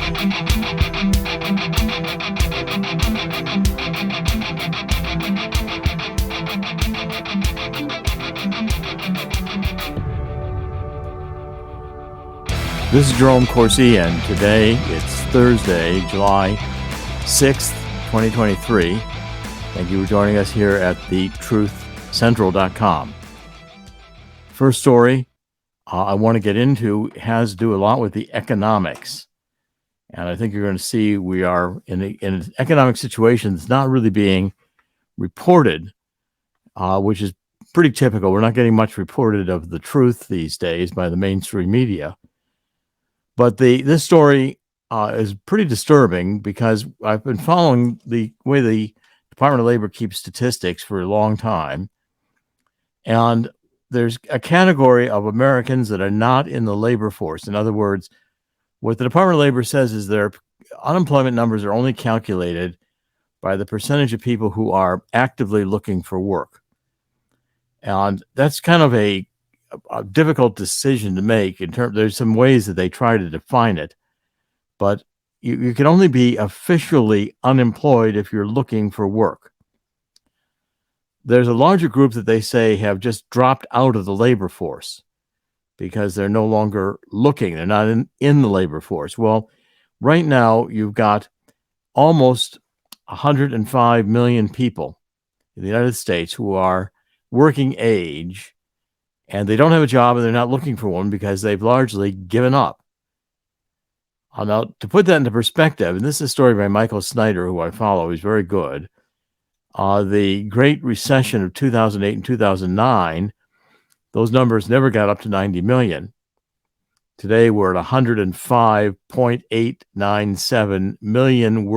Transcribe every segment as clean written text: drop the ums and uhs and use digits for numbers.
This is Jerome Corsi, and today it's Thursday, July 6th, 2023. Thank you for joining us here at thetruthcentral.com. First story I want to get into has to do a lot with the economics. And I think you're going to see we are in an economic situation that's not really being reported, which is pretty typical. We're not getting much reported of the truth these days by the mainstream media. But this story is pretty disturbing because I've been following the way the Department of Labor keeps statistics for a long time. And there's a category of Americans that are not in the labor force. In other words, what the Department of Labor says is their unemployment numbers are only calculated by the percentage of people who are actively looking for work. And that's kind of a difficult decision to make. There's some ways that they try to define it, but you can only be officially unemployed if you're looking for work. There's a larger group that they say have just dropped out of the labor force because they're no longer looking. They're not in the labor force. Well, right now you've got almost 105 million people in the United States who are working age, and they don't have a job and they're not looking for one because they've largely given up. Now, to put that into perspective, and this is a story by Michael Snyder, who I follow, he's very good. The Great Recession of 2008 and 2009, those numbers never got up to 90 million. Today, we're at 105.897 million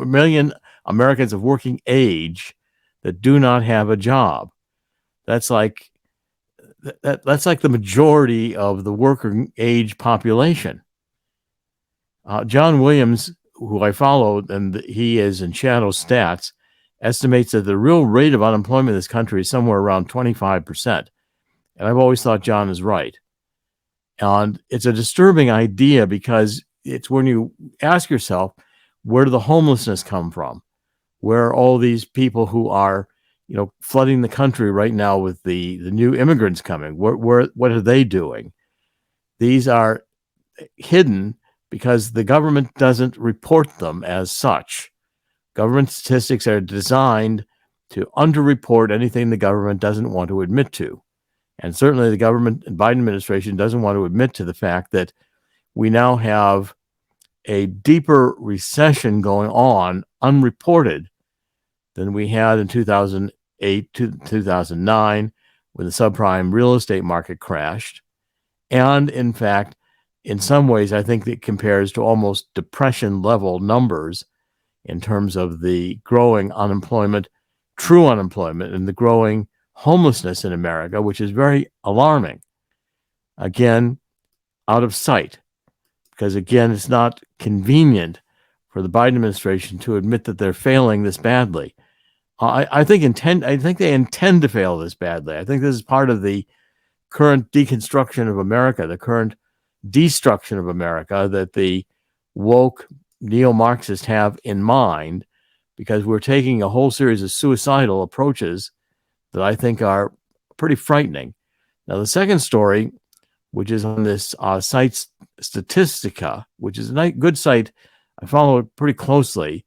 million Americans of working age that do not have a job. That's like the majority of the working age population. John Williams, who I followed, and he is in Shadow Stats, estimates that the real rate of unemployment in this country is somewhere around 25%. And I've always thought John is right. And it's a disturbing idea because it's when you ask yourself, where did the homelessness come from? Where are all these people who are flooding the country right now with the new immigrants coming? What are they doing? These are hidden because the government doesn't report them as such. Government statistics are designed to underreport anything the government doesn't want to admit to. And certainly the government and Biden administration doesn't want to admit to the fact that we now have a deeper recession going on unreported than we had in 2008 to 2009 when the subprime real estate market crashed. And in fact, in some ways, I think it compares to almost depression level numbers in terms of the growing unemployment, true unemployment, and the growing homelessness in America, which is very alarming. Again, out of sight, because again, it's not convenient for the Biden administration to admit that they're failing this badly. I think they intend to fail this badly. I think this is part of the current deconstruction of America, the current destruction of America that the woke neo-Marxists have in mind, because we're taking a whole series of suicidal approaches that I think are pretty frightening. Now, the second story, which is on this site Statistica, which is a good site, I follow it pretty closely,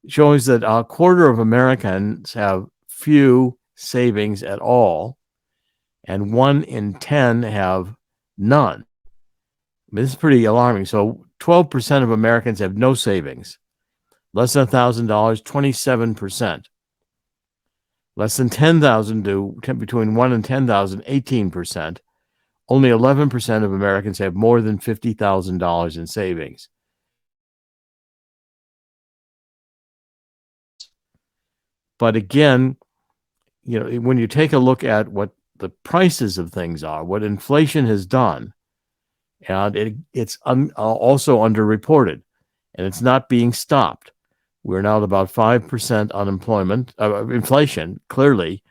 shows that a quarter of Americans have few savings at all, and 1 in 10 have none. I mean, this is pretty alarming. So 12% of Americans have no savings. Less than $1,000, 27%. Less than $10,000 to between 1 and 10,000, 18%. Only 11% of Americans have more than $50,000 in savings. But again, when you take a look at what the prices of things are, what inflation has done, and it's also underreported, and it's not being stopped. We're now at about 5% unemployment, inflation, clearly.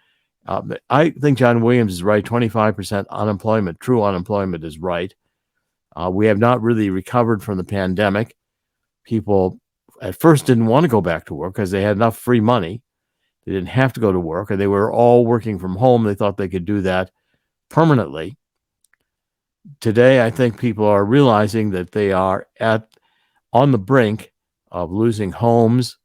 I think John Williams is right. 25% unemployment, true unemployment is right. We have not really recovered from the pandemic. People at first didn't want to go back to work because they had enough free money. They didn't have to go to work, and they were all working from home. They thought they could do that permanently. Today, I think people are realizing that they are on the brink of losing homes,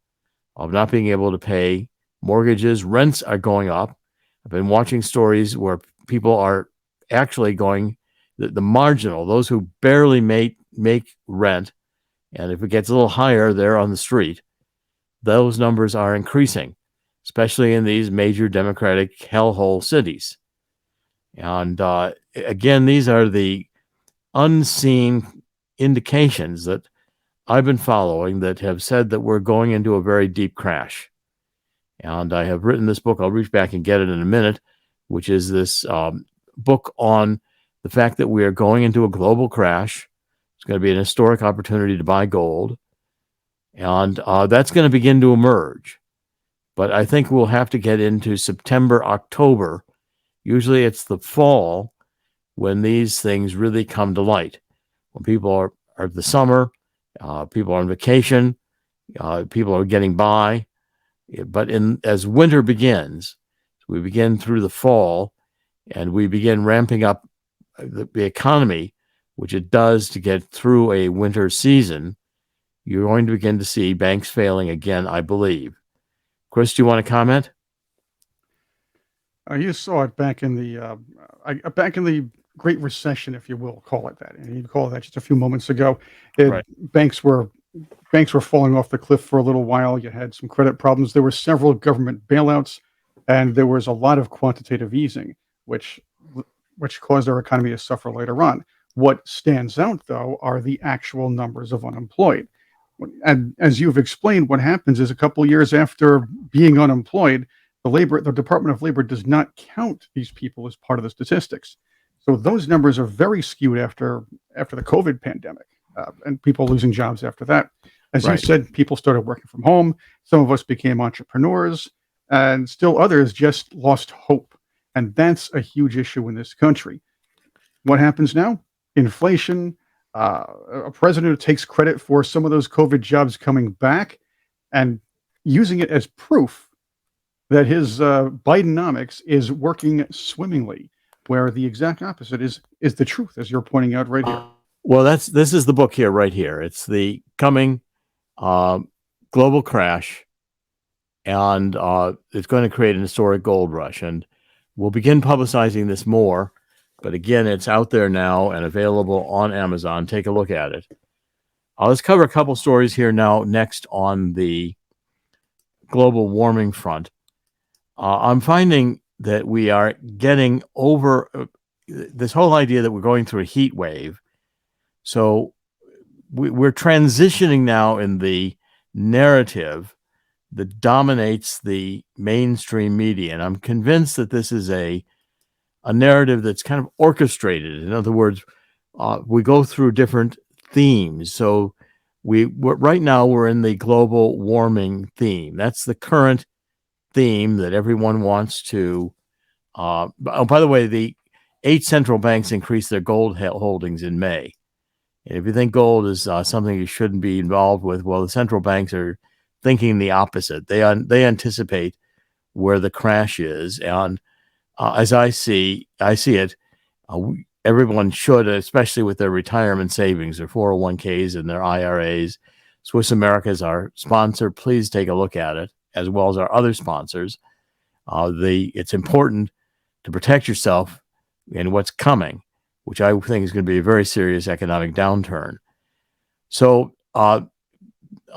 of not being able to pay mortgages. Rents are going up. I've been watching stories where people are actually going, the marginal, those who barely make rent, and if it gets a little higher, they're on the street. Those numbers are increasing, especially in these major Democratic hellhole cities. And again, these are the unseen indications that I've been following that have said that we're going into a very deep crash. And I have written this book, I'll reach back and get it in a minute, which is this book on the fact that we are going into a global crash. It's going to be an historic opportunity to buy gold. And that's going to begin to emerge. But I think we'll have to get into September, October. Usually it's the fall when these things really come to light. When people are the summer, people are on vacation, people are getting by. But as winter begins, we begin through the fall, and we begin ramping up the economy, which it does to get through a winter season. You're going to begin to see banks failing again, I believe. Chris, do you want to comment? You saw it back in the Great Recession, if you will call it that. And you call it that just a few moments ago. Right. Banks were falling off the cliff for a little while. You had some credit problems. There were several government bailouts, and there was a lot of quantitative easing, which caused our economy to suffer later on. What stands out, though, are the actual numbers of unemployed. And as you've explained, what happens is a couple of years after being unemployed, the Department of Labor does not count these people as part of the statistics. So those numbers are very skewed after the COVID pandemic, and people losing jobs after that. As you said, people started working from home. Some of us became entrepreneurs, and still others just lost hope. And that's a huge issue in this country. What happens now? Inflation, a president who takes credit for some of those COVID jobs coming back and using it as proof that his Bidenomics is working swimmingly, where the exact opposite is the truth, as you're pointing out right here. Well, this is the book here, right here. It's the coming global crash, and it's going to create an historic gold rush. And we'll begin publicizing this more. But again, it's out there now and available on Amazon. Take a look at it. Let's cover a couple stories here now, next on the global warming front. I'm finding that we are getting over this whole idea that we're going through a heat wave. So we're transitioning now in the narrative that dominates the mainstream media. And I'm convinced that this is a narrative that's kind of orchestrated. In other words, we go through different themes. So right now we're in the global warming theme. That's the current theme that everyone wants to. Oh, by the way, the 8 central banks increased their gold holdings in May. And if you think gold is something you shouldn't be involved with, well, the central banks are thinking the opposite. They anticipate where the crash is, and as I see it, everyone should, especially with their retirement savings, their 401ks and their IRAs. Swiss America is our sponsor. Please take a look at it, as well as our other sponsors. It's important to protect yourself in what's coming, which I think is going to be a very serious economic downturn. So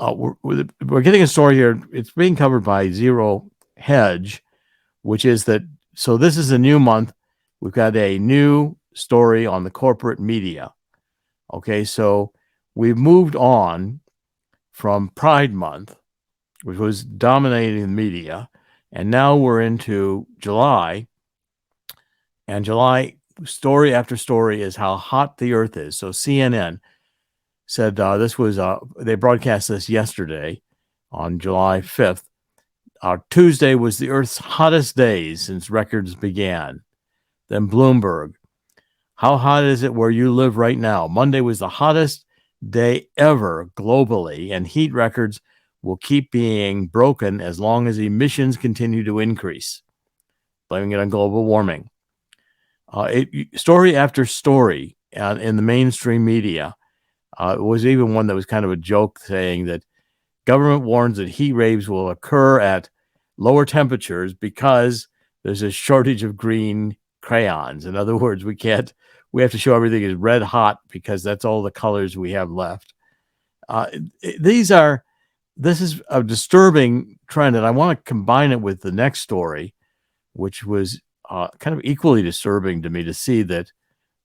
we're getting a story here. It's being covered by Zero Hedge, which is that, so this is a new month. We've got a new story on the corporate media. Okay, so we've moved on from Pride Month, which was dominating the media, and now we're into July. And July, story after story, is how hot the earth is. So CNN said they broadcast this yesterday on July 5th. Tuesday was the Earth's hottest days since records began. Then Bloomberg. How hot is it where you live right now? Monday was the hottest day ever globally, and heat records will keep being broken as long as emissions continue to increase, blaming it on global warming. Story after story in the mainstream media was even one that was kind of a joke, saying that government warns that heat waves will occur at lower temperatures because there's a shortage of green crayons. In other words, we have to show everything is red hot because that's all the colors we have left. This is a disturbing trend, and I want to combine it with the next story, which was kind of equally disturbing to me, to see that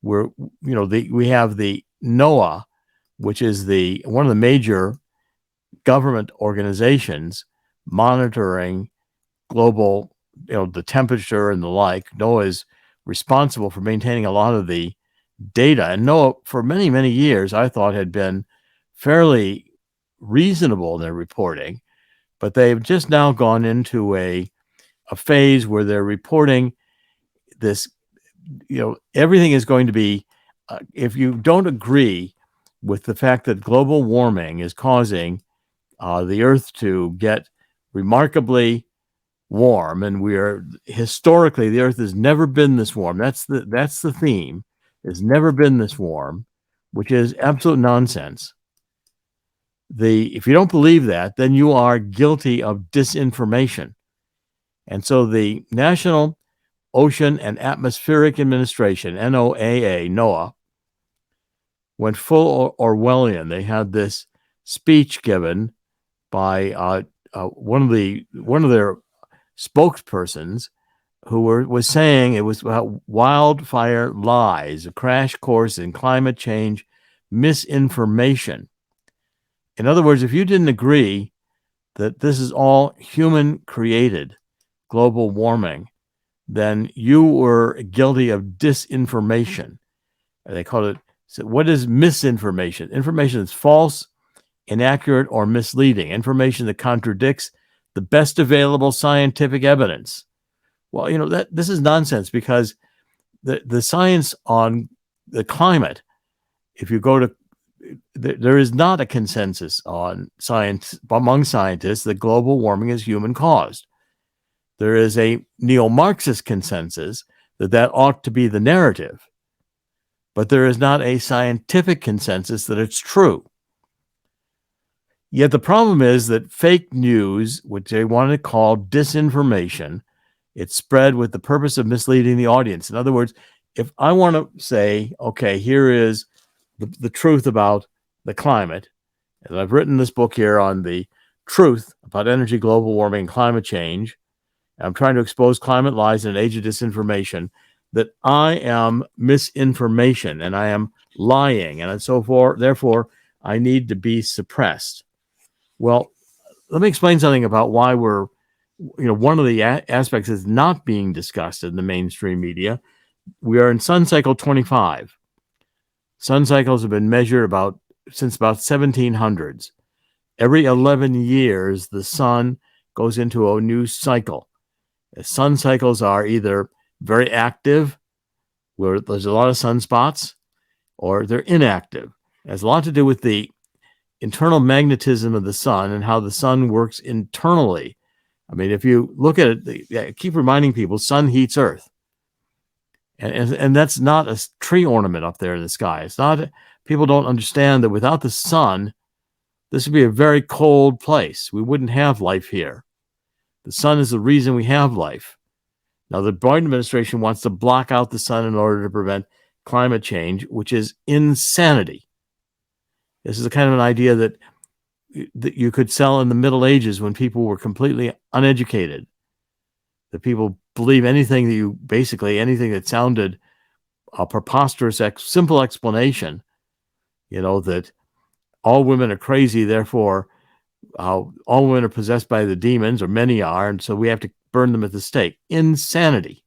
we have the NOAA, which is one of the major government organizations monitoring global, the temperature and the like. NOAA is responsible for maintaining a lot of the data, and NOAA for many, many years I thought had been fairly reasonable in their reporting, but they've just now gone into a phase where they're reporting this, everything is going to be, if you don't agree with the fact that global warming is causing the Earth to get remarkably warm, and historically the Earth has never been this warm. That's the theme. It's never been this warm, which is absolute nonsense. If you don't believe that, then you are guilty of disinformation. And so the National Ocean and Atmospheric Administration, NOAA, went full Orwellian. They had this speech given by one of their spokespersons, who was saying it was about wildfire lies, a crash course in climate change misinformation. In other words, if you didn't agree that this is all human created global warming, then you were guilty of disinformation. They called it, so what is misinformation? Information that's false, inaccurate, or misleading. Information that contradicts the best available scientific evidence. Well, this is nonsense, because the science on the climate, if you go to, there is not a consensus on science among scientists that global warming is human caused. There is a neo-Marxist consensus that ought to be the narrative, but there is not a scientific consensus that it's true. Yet the problem is that fake news, which they want to call disinformation, it's spread with the purpose of misleading the audience. In other words, if I want to say, okay, here is the truth about the climate, and I've written this book here on the truth about energy, global warming, and climate change, and I'm trying to expose climate lies in an age of disinformation, that I am misinformation and I am lying, and so forth. Therefore, I need to be suppressed. Well, let me explain something about why one of the aspects is not being discussed in the mainstream media. We are in sun cycle 25. Sun cycles have been measured since about 1700s. Every 11 years, the sun goes into a new cycle. Sun cycles are either very active, where there's a lot of sunspots, or they're inactive. It has a lot to do with the internal magnetism of the sun and how the sun works internally. I mean, if you look at it, I keep reminding people, sun heats Earth. And that's not a tree ornament up there in the sky. It's not, people don't understand that without the sun, this would be a very cold place. We wouldn't have life here. The sun is the reason we have life. Now, the Biden administration wants to block out the sun in order to prevent climate change, which is insanity. This is the kind of an idea that you could sell in the Middle Ages, when people were completely uneducated. That people believe anything that sounded a preposterous, simple explanation, that all women are crazy, therefore all women are possessed by the demons, or many are, and so we have to burn them at the stake. Insanity.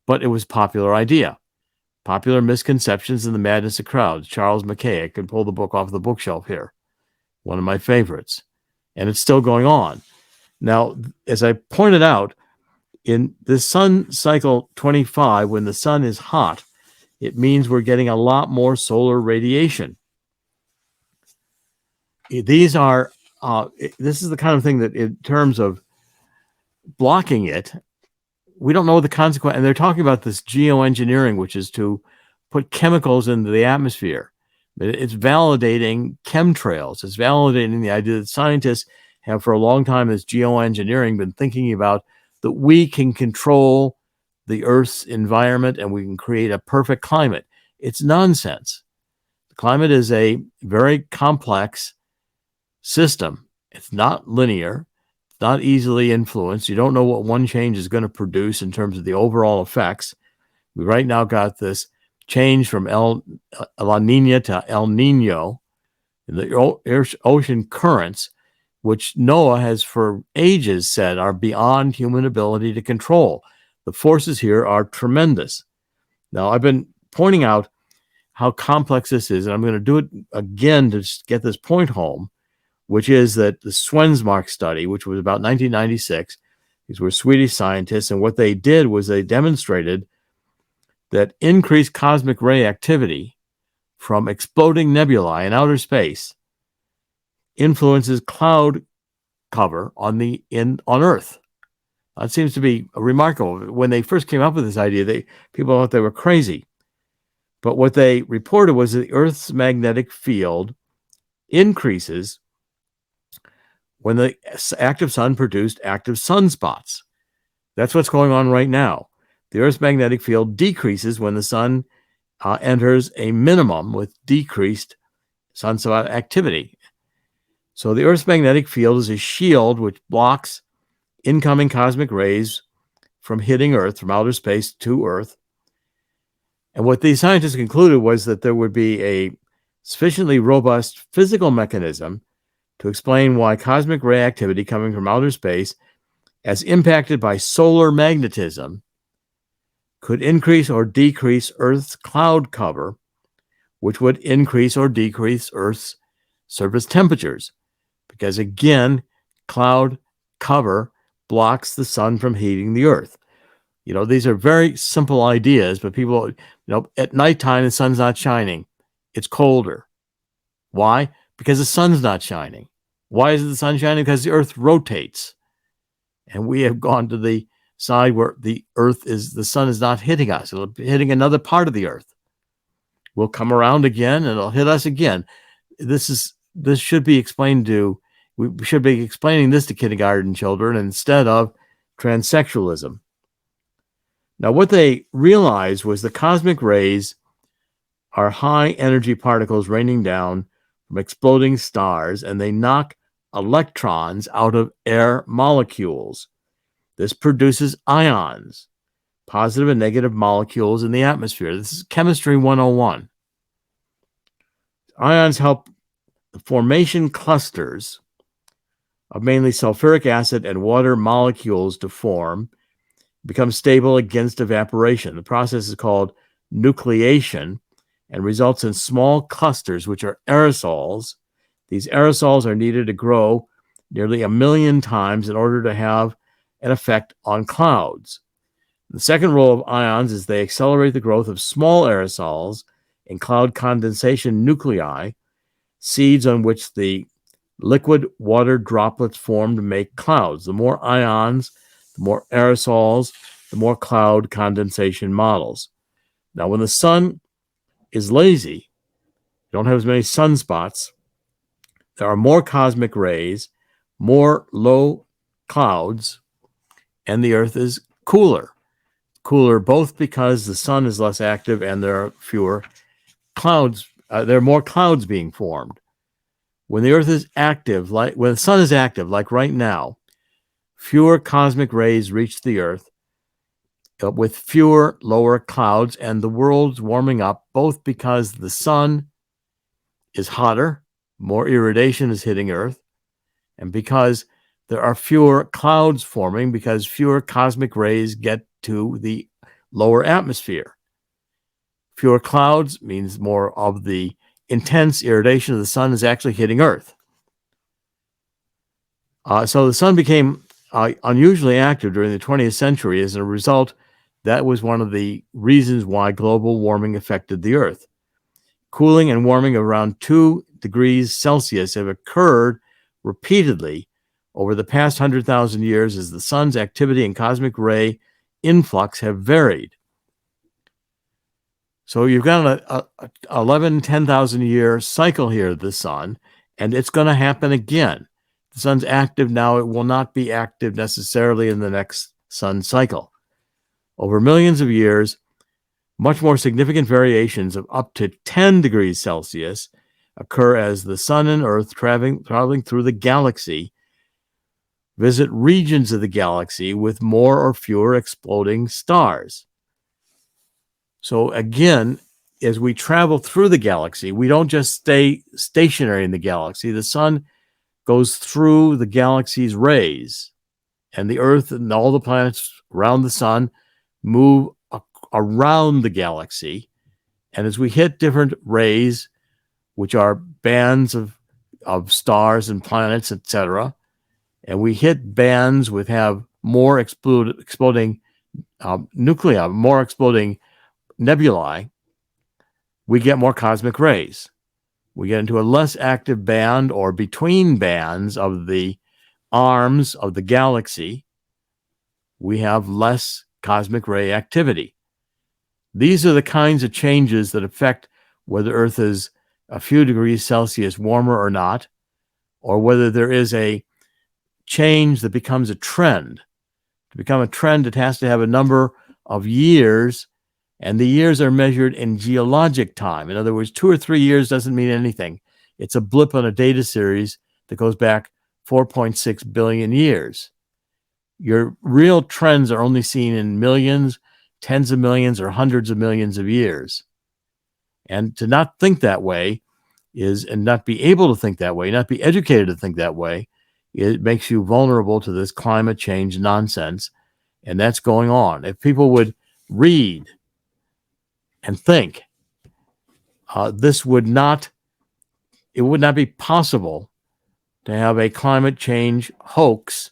But it was a popular idea. Popular Misconceptions and the Madness of Crowds. Charles Mackay. I could pull the book off the bookshelf here. One of my favorites. And it's still going on. Now, as I pointed out, in the sun cycle 25, when the sun is hot, it means we're getting a lot more solar radiation. These are, this is the kind of thing that in terms of blocking it, we don't know the consequence. And they're talking about this geoengineering, which is to put chemicals into the atmosphere. It's validating chemtrails. It's validating the idea that scientists have for a long time, as geoengineering, been thinking about that we can control the Earth's environment and we can create a perfect climate. It's nonsense. The climate is a very complex system. It's not linear. It's not easily influenced. You don't know what one change is going to produce in terms of the overall effects. We right now got this change from La Nina to El Nino in the ocean currents, which NOAA has for ages said are beyond human ability to control. The forces here are tremendous. Now, I've been pointing out how complex this is, and I'm going to do it again to get this point home, which is that the Svensmark study, which was about 1996, these were Swedish scientists, and what they did was they demonstrated that increased cosmic ray activity from exploding nebulae in outer space influences cloud cover on Earth. That seems to be remarkable. When they first came up with this idea, people thought they were crazy. But what they reported was that the Earth's magnetic field increases when the active sun produced active sunspots. That's what's going on right now. The Earth's magnetic field decreases when the sun enters a minimum with decreased sunspot activity. So the Earth's magnetic field is a shield which blocks incoming cosmic rays from hitting Earth, from outer space to Earth. And what these scientists concluded was that there would be a sufficiently robust physical mechanism to explain why cosmic ray activity coming from outer space, as impacted by solar magnetism, could increase or decrease Earth's cloud cover, which would increase or decrease Earth's surface temperatures. Because again, cloud cover blocks the sun from heating the Earth. You know, these are very simple ideas, but people, at nighttime, the sun's not shining. It's colder. Why? Because the sun's not shining. Why is the sun shining? Because the Earth rotates. And we have gone to the side where the sun is not hitting us. It'll be hitting another part of the Earth. We'll come around again and it'll hit us again. This should be explained we should be explaining this to kindergarten children instead of transsexualism. Now, what they realized was the cosmic rays are high energy particles raining down from exploding stars, and they knock electrons out of air molecules. This produces ions, positive and negative molecules in the atmosphere. This is chemistry 101. Ions help the formation clusters of mainly sulfuric acid and water molecules to form, become stable against evaporation. The process is called nucleation and results in small clusters, which are aerosols. These aerosols are needed to grow nearly 1 million times in order to have an effect on clouds. The second role of ions is they accelerate the growth of small aerosols in cloud condensation nuclei, seeds on which the liquid water droplets form to make clouds. The more ions, the more aerosols, the more cloud condensation models. Now, when the sun is lazy, you don't have as many sunspots, there are more cosmic rays, more low clouds, and the Earth is cooler. Cooler both because the sun is less active and there are fewer clouds. There are more clouds being formed. When the Earth is active, when the sun is active, like right now, fewer cosmic rays reach the Earth with fewer lower clouds, and the world's warming up both because the sun is hotter, more irradiation is hitting Earth, and because there are fewer clouds forming because fewer cosmic rays get to the lower atmosphere. Fewer clouds means more of the intense irradiation of the sun is actually hitting Earth. So the sun became unusually active during the 20th century as a result That was one of the reasons why global warming affected the Earth. Cooling and warming of around 2 degrees Celsius have occurred repeatedly over the past 100,000 years as the sun's activity and cosmic ray influx have varied. So you've got a 11, 10,000 year cycle here of the sun, and it's going to happen again. The sun's active now. It will not be active necessarily in the next sun cycle. Over millions of years, much more significant variations of up to 10 degrees Celsius occur as the sun and Earth traveling through the galaxy visit regions of the galaxy with more or fewer exploding stars. So again, as we travel through the galaxy, we don't just stay stationary in the galaxy. The sun goes through the galaxy's rays, and the Earth and all the planets around the sun move around the galaxy. And as we hit different rays, which are bands of stars and planets, etc., and we hit bands which have more exploding nuclei, more exploding nebulae, we get more cosmic rays. We get into a less active band or between bands of the arms of the galaxy. We have less cosmic ray activity. These are the kinds of changes that affect whether Earth is a few degrees Celsius warmer or not, or whether there is a change that becomes a trend. To become a trend, it has to have a number of years, and the years are measured in geologic time. In other words, 2 or 3 years doesn't mean anything. It's a blip on a data series that goes back 4.6 billion years. Your real trends are only seen in millions, tens of millions, or hundreds of millions of years. And to not think that way and not be able to think that way, not be educated to think that way, it makes you vulnerable to this climate change nonsense. And that's going on. If people would read and think, it would not be possible to have a climate change hoax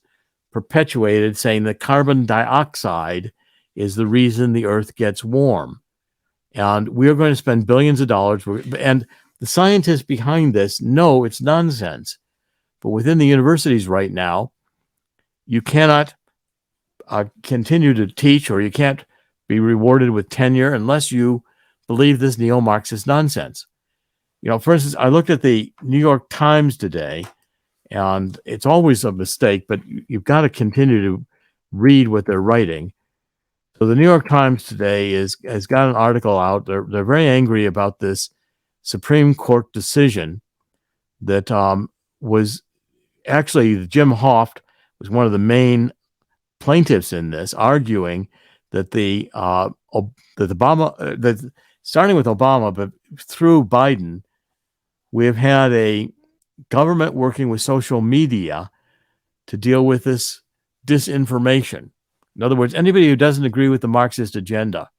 perpetuated saying that carbon dioxide is the reason the Earth gets warm. And we're going to spend billions of dollars. And the scientists behind this know it's nonsense. But within the universities right now, you cannot continue to teach, or you can't be rewarded with tenure unless you believe this neo-Marxist nonsense. For instance, I looked at the New York Times today, and it's always a mistake, but you've got to continue to read what they're writing. So the New York Times today has got an article out. They're very angry about this Supreme Court decision that was actually Jim Hoft was one of the main plaintiffs in this, arguing that that starting with Obama, but through Biden, we have had a government working with social media to deal with this disinformation. In other words, anybody who doesn't agree with the Marxist agenda,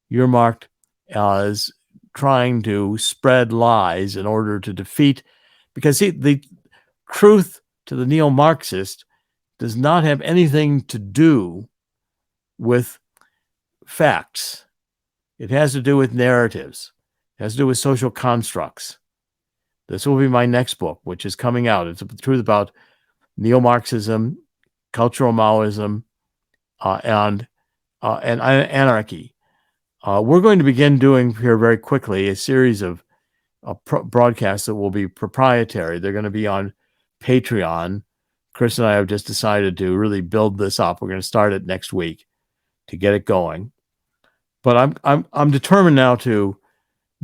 you're marked as trying to spread lies in order to defeat, because the truth to the neo-Marxist does not have anything to do with facts. It has to do with narratives. It has to do with social constructs. This will be my next book, which is coming out. It's the truth about neo-Marxism, cultural Maoism, and anarchy. We're going to begin doing here very quickly a series of broadcasts that will be proprietary. They're going to be on Patreon. Chris and I have just decided to really build this up. We're going to start it next week to get it going. But I'm determined now to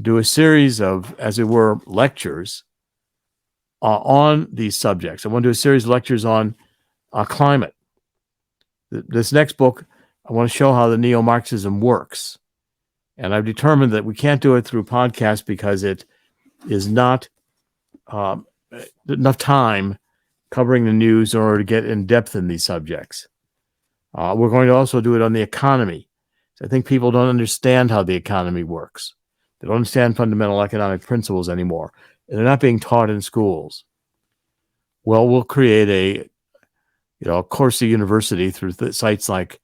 do a series of, as it were, lectures on these subjects. I want to do a series of lectures on climate. This next book, I want to show how the neo-Marxism works. And I've determined that we can't do it through podcast because it is not enough time covering the news in order to get in depth in these subjects. We're going to also do it on the economy. So I think people don't understand how the economy works. They don't understand fundamental economic principles anymore. And they're not being taught in schools. Well, we'll create a Corsi University through sites like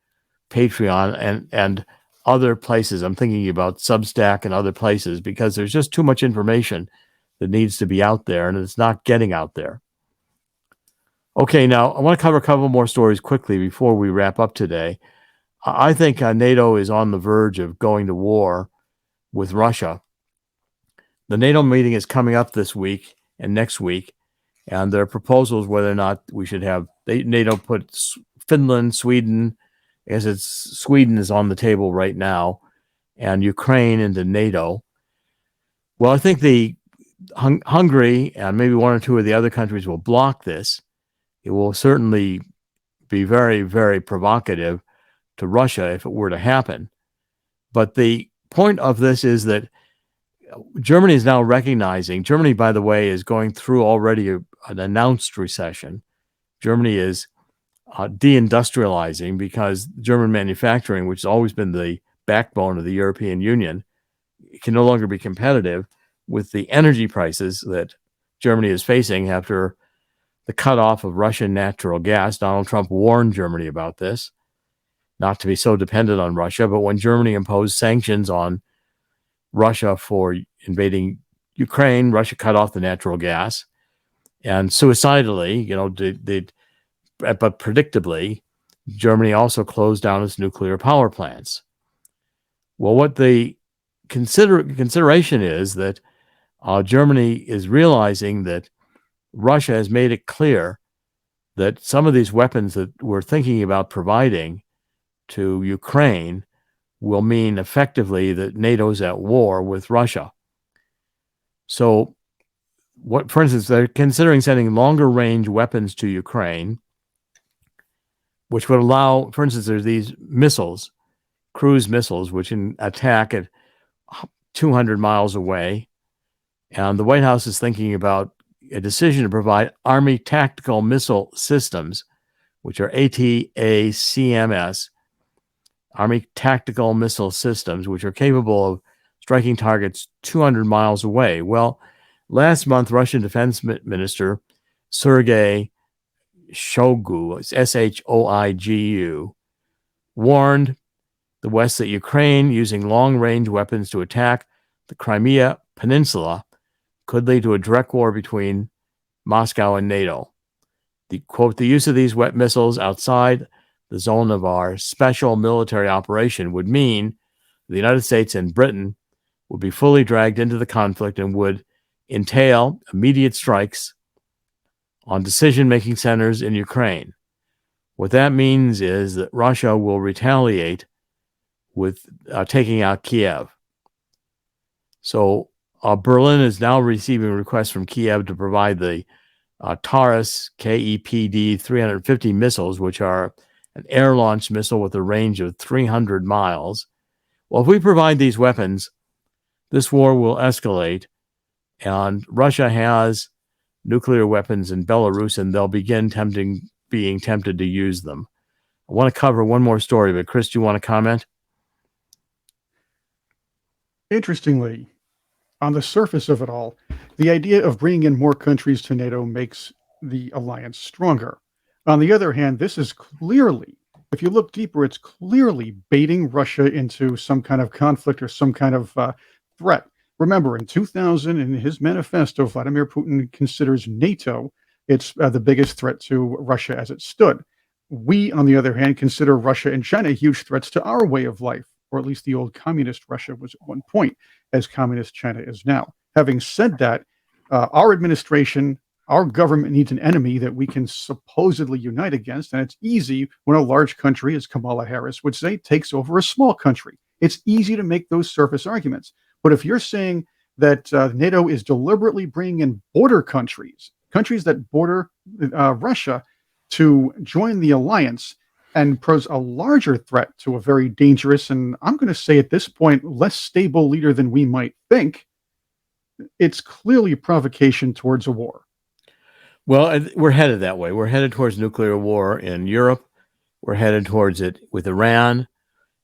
Patreon and other places. I'm thinking about Substack and other places because there's just too much information that needs to be out there, and it's not getting out there. Okay, now I want to cover a couple more stories quickly before we wrap up today. I think NATO is on the verge of going to war with Russia. The NATO meeting is coming up this week and next week, and there are proposals whether or not we should have NATO put Finland, Sweden, as Sweden is on the table right now, and Ukraine into NATO. Well, I think the Hungary and maybe one or two of the other countries will block this. It will certainly be very, very provocative to Russia if it were to happen. But the point of this is that Germany is now recognizing, Germany, by the way, is going through already an announced recession. Germany is deindustrializing because German manufacturing, which has always been the backbone of the European Union, can no longer be competitive with the energy prices that Germany is facing after the cutoff of Russian natural gas. Donald Trump warned Germany about this, not to be so dependent on Russia. But when Germany imposed sanctions on Russia for invading Ukraine, Russia cut off the natural gas. And suicidally, but predictably, Germany also closed down its nuclear power plants. Well, what the consideration is that Germany is realizing that Russia has made it clear that some of these weapons that we're thinking about providing to Ukraine will mean effectively that NATO's at war with Russia. So, for instance, they're considering sending longer range weapons to Ukraine, which would allow, for instance, there's these missiles, cruise missiles, which can attack at 200 miles away. And the White House is thinking about a decision to provide Army tactical missile systems, which are ATACMS, Army tactical missile systems, which are capable of striking targets 200 miles away. Well, last month, Russian Defense Minister Sergei Shoigu, Shoigu, warned the West that Ukraine using long-range weapons to attack the Crimea Peninsula could lead to a direct war between Moscow and NATO. The use of these wet missiles outside the zone of our special military operation would mean the United States and Britain would be fully dragged into the conflict and would entail immediate strikes on decision-making centers in Ukraine. What that means is that Russia will retaliate with taking out Kiev. So Berlin is now receiving requests from Kiev to provide the Taurus KEPD 350 missiles, which are an air-launched missile with a range of 300 miles. Well, if we provide these weapons, this war will escalate, and Russia has nuclear weapons in Belarus, and they'll begin being tempted to use them. I want to cover one more story, but Chris, do you want to comment? Interestingly, on the surface of it all, the idea of bringing in more countries to NATO makes the alliance stronger. On the other hand, this is clearly, if you look deeper, it's clearly baiting Russia into some kind of conflict or some kind of threat. Remember, in 2000, in his manifesto, Vladimir Putin considers NATO the biggest threat to Russia as it stood. We, on the other hand, consider Russia and China huge threats to our way of life, or at least the old communist Russia was at one point, as communist China is now. Having said that, our administration, our government needs an enemy that we can supposedly unite against, and it's easy when a large country, as Kamala Harris would say, takes over a small country. It's easy to make those surface arguments. But if you're saying that NATO is deliberately bringing in border countries that border Russia, to join the alliance and pose a larger threat to a very dangerous, and I'm going to say at this point, less stable leader than we might think, it's clearly a provocation towards a war. Well, we're headed that way. We're headed towards nuclear war in Europe. We're headed towards it with Iran.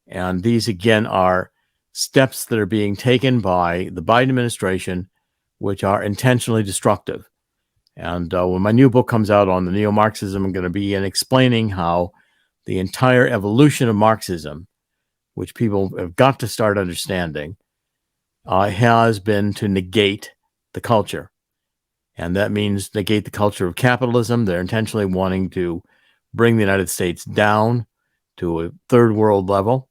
And these, again, are steps that are being taken by the Biden administration, which are intentionally destructive. And when my new book comes out on the neo-Marxism, I'm going to begin explaining how the entire evolution of Marxism, which people have got to start understanding, has been to negate the culture. And that means negate the culture of capitalism. They're intentionally wanting to bring the United States down to a third world level.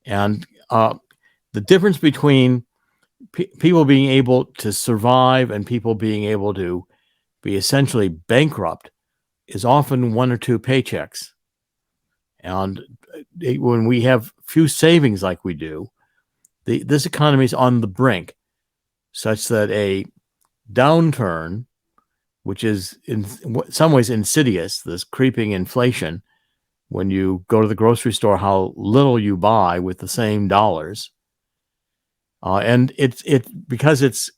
And the difference between people being able to survive and people being able to be essentially bankrupt is often one or two paychecks. And when we have few savings like we do, this economy is on the brink, such that a downturn, which is in some ways insidious, this creeping inflation, when you go to the grocery store, how little you buy with the same dollars. And it's because it's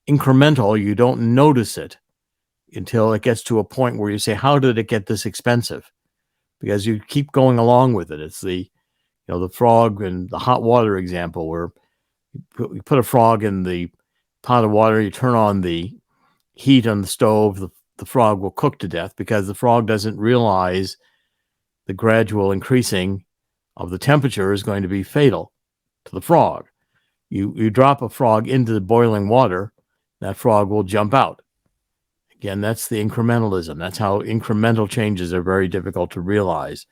incremental, you don't notice it until it gets to a point where you say, how did it get this expensive? Because you keep going along with it. It's the frog and the hot water example, where you put a frog in the pot of water, you turn on the heat on the stove, the frog will cook to death, because the frog doesn't realize the gradual increasing of the temperature is going to be fatal to the frog. You drop a frog into the boiling water, that frog will jump out. Again, that's the incrementalism. That's how incremental changes are very difficult to realize.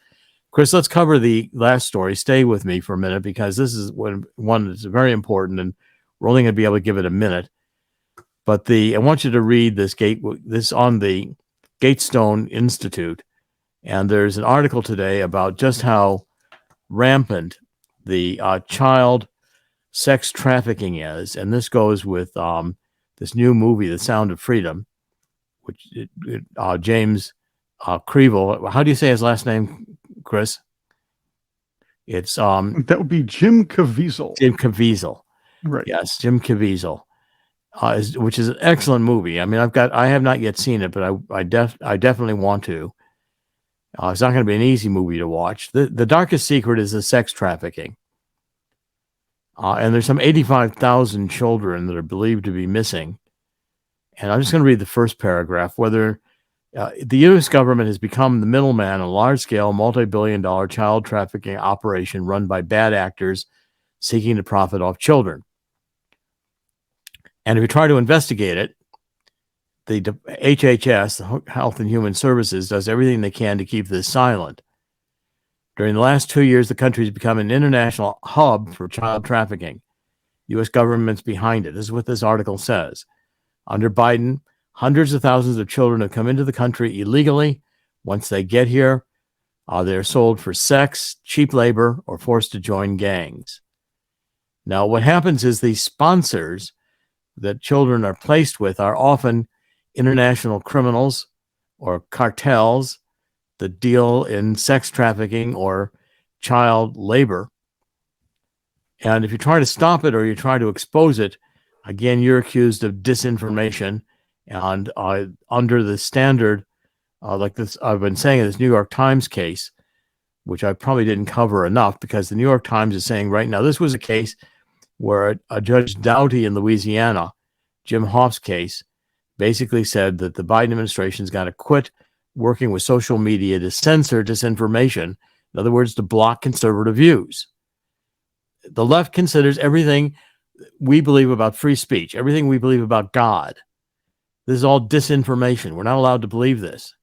Chris, let's cover the last story. Stay with me for a minute, because this is one that's very important, and we're only going to be able to give it a minute. But I want you to read this on the Gatestone Institute. And there's an article today about just how rampant the child sex trafficking is. And this goes with this new movie, The Sound of Freedom, which James Creeville. How do you say his last name, Chris? It's that would be Jim Caviezel. Jim Caviezel. Right. Yes, Jim Caviezel. Which is an excellent movie. I mean, I have not yet seen it, but I definitely want to. It's not going to be an easy movie to watch. The darkest secret is the sex trafficking. And there's some 85,000 children that are believed to be missing. And I'm just going to read the first paragraph. Whether the U.S. government has become the middleman in a large-scale, multi-billion-dollar child trafficking operation run by bad actors seeking to profit off children. And if you try to investigate it, the HHS, the Health and Human Services, does everything they can to keep this silent. During the last 2 years, the country has become an international hub for child trafficking. U.S. government's behind it. This is what this article says. Under Biden, hundreds of thousands of children have come into the country illegally. Once they get here, they're sold for sex, cheap labor, or forced to join gangs. Now, what happens is these sponsors that children are placed with are often international criminals or cartels that deal in sex trafficking or child labor. And if you try to stop it or you try to expose it, again, you're accused of disinformation. And under the standard, like this, I've been saying in this New York Times case, which I probably didn't cover enough, because the New York Times is saying right now, this was a case where a Judge Doughty in Louisiana, Jim Hoff's case, basically said that the Biden administration's got to quit working with social media to censor disinformation. In other words, to block conservative views. The left considers everything we believe about free speech, everything we believe about God, this is all disinformation. We're not allowed to believe this.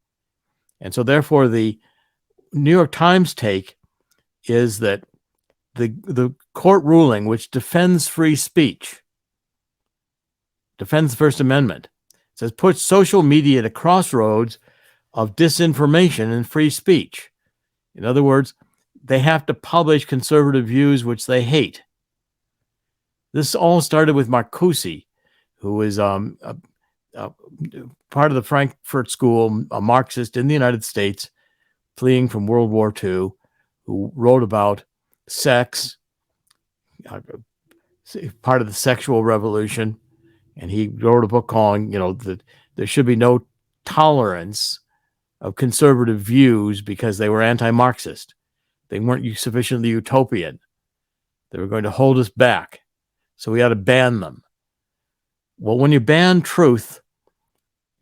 And so therefore, the New York Times take is that the court ruling, which defends free speech, defends the First Amendment, says put social media at a crossroads of disinformation and free speech. In other words, they have to publish conservative views which they hate. This all started with Marcuse, who is part of the Frankfurt School, a Marxist in the United States, fleeing from World War II, who wrote about sex, part of the sexual revolution. And he wrote a book calling, that there should be no tolerance of conservative views because they were anti-Marxist. They weren't sufficiently utopian. They were going to hold us back. So we ought to ban them. Well, when you ban truth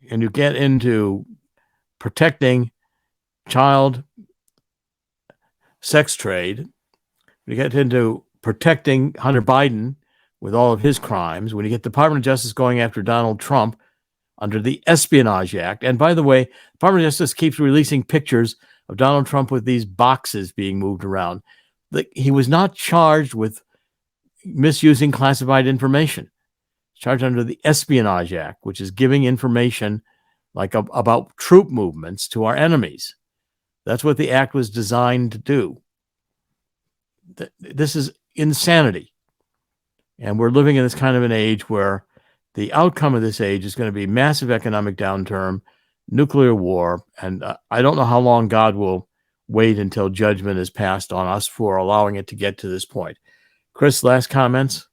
and you get into protecting child sex trade, when you get into protecting Hunter Biden with all of his crimes, when you get the Department of Justice going after Donald Trump under the Espionage Act. And by the way, the Department of Justice keeps releasing pictures of Donald Trump with these boxes being moved around. He was not charged with misusing classified information. He's charged under the Espionage Act, which is giving information like about troop movements to our enemies. That's what the act was designed to do. This is insanity. And we're living in this kind of an age where the outcome of this age is going to be massive economic downturn, nuclear war, and I don't know how long God will wait until judgment is passed on us for allowing it to get to this point. Chris, last comments?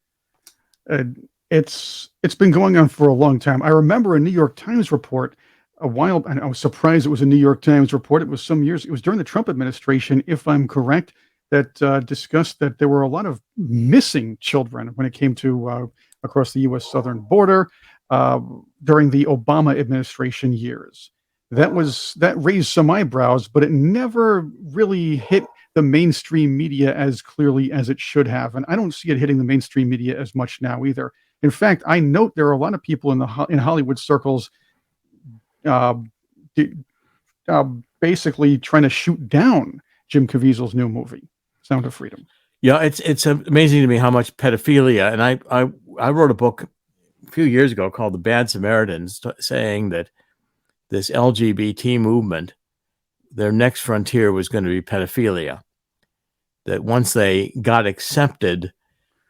It's been going on for a long time. I remember a New York Times report a while, and I was surprised it was a New York Times report. It was some years, it was during the Trump administration, if I'm correct, that discussed that there were a lot of missing children when it came to across the U.S. southern border during the Obama administration years. That raised some eyebrows, but it never really hit the mainstream media as clearly as it should have. And I don't see it hitting the mainstream media as much now either. In fact, I note there are a lot of people in Hollywood circles basically trying to shoot down Jim Caviezel's new movie, Sound of Freedom. Yeah, it's amazing to me how much pedophilia, and I wrote a book a few years ago called The Bad Samaritans, saying that this LGBT movement, their next frontier was going to be pedophilia. That once they got accepted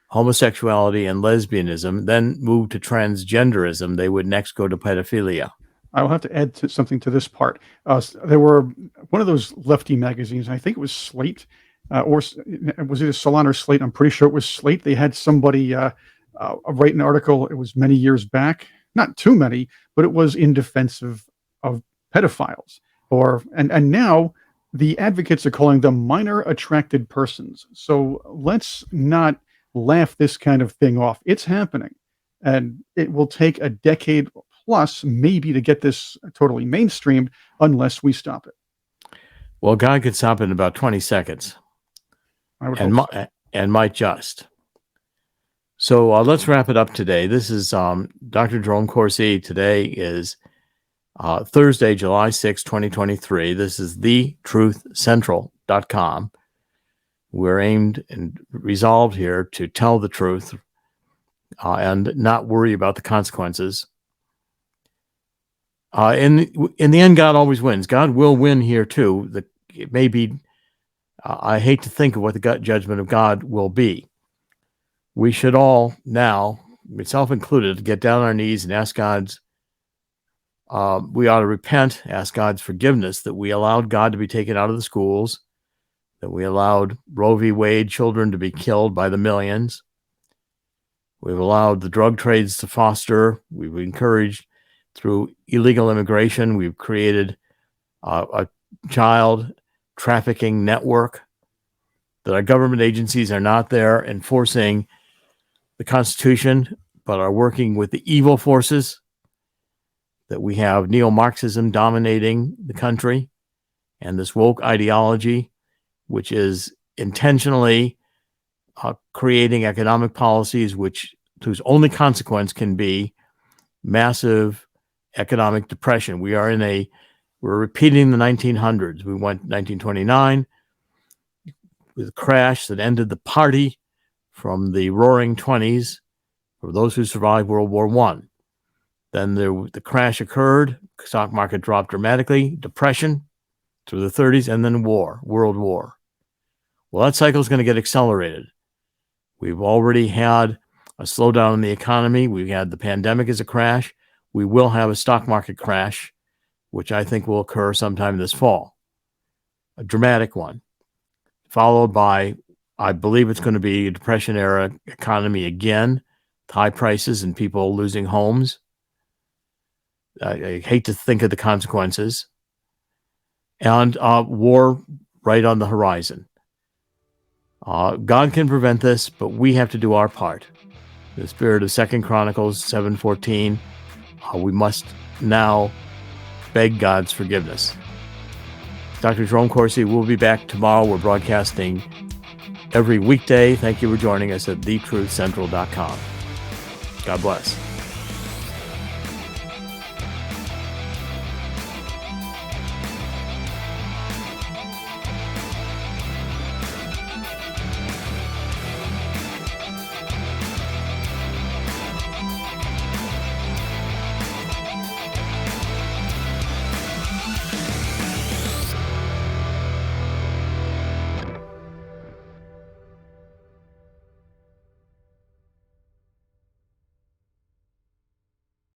homosexuality and lesbianism, then moved to transgenderism, they would next go to pedophilia. I'll have to add something to this part. There were one of those lefty magazines, I think it was Slate, or was it Salon or Slate? I'm pretty sure it was Slate. They had somebody write an article. It was many years back, not too many, but it was in defense of pedophiles. And now the advocates are calling them minor attracted persons. So let's not laugh this kind of thing off. It's happening, and it will take a decade plus maybe to get this totally mainstreamed unless we stop it. Well, God could stop it in about 20 seconds. And might just. So let's wrap it up today. This is Dr. Jerome Corsi. Today is Thursday, July 6, 2023. This is thetruthcentral.com. We're aimed and resolved here to tell the truth and not worry about the consequences. In the end, God always wins. God will win here too. It may be, I hate to think of what the judgment of God will be. We should all now, myself included, get down on our knees and ask God's, we ought to repent, ask God's forgiveness that we allowed God to be taken out of the schools, that we allowed Roe v. Wade children to be killed by the millions. We've allowed the drug trades to foster. We've encouraged through illegal immigration. We've created a child trafficking network, that our government agencies are not there enforcing the Constitution, but are working with the evil forces, that we have neo-Marxism dominating the country, and this woke ideology, which is intentionally creating economic policies whose only consequence can be massive economic depression. We're repeating the 1900s. We went 1929 with a crash that ended the party from the roaring 20s for those who survived World War I. Then the crash occurred, stock market dropped dramatically, depression through the 30s, and then World War. Well, that cycle is going to get accelerated. We've already had a slowdown in the economy. We've had the pandemic as a crash. We will have a stock market crash, which I think will occur sometime this fall. A dramatic one, followed by, I believe it's going to be a depression-era economy again, high prices and people losing homes. I hate to think of the consequences. And war right on the horizon. God can prevent this, but we have to do our part. The spirit of 2 Chronicles 7:14, we must now beg God's forgiveness. Dr. Jerome Corsi will be back tomorrow. We're broadcasting every weekday. Thank you for joining us at thetruthcentral.com. God bless.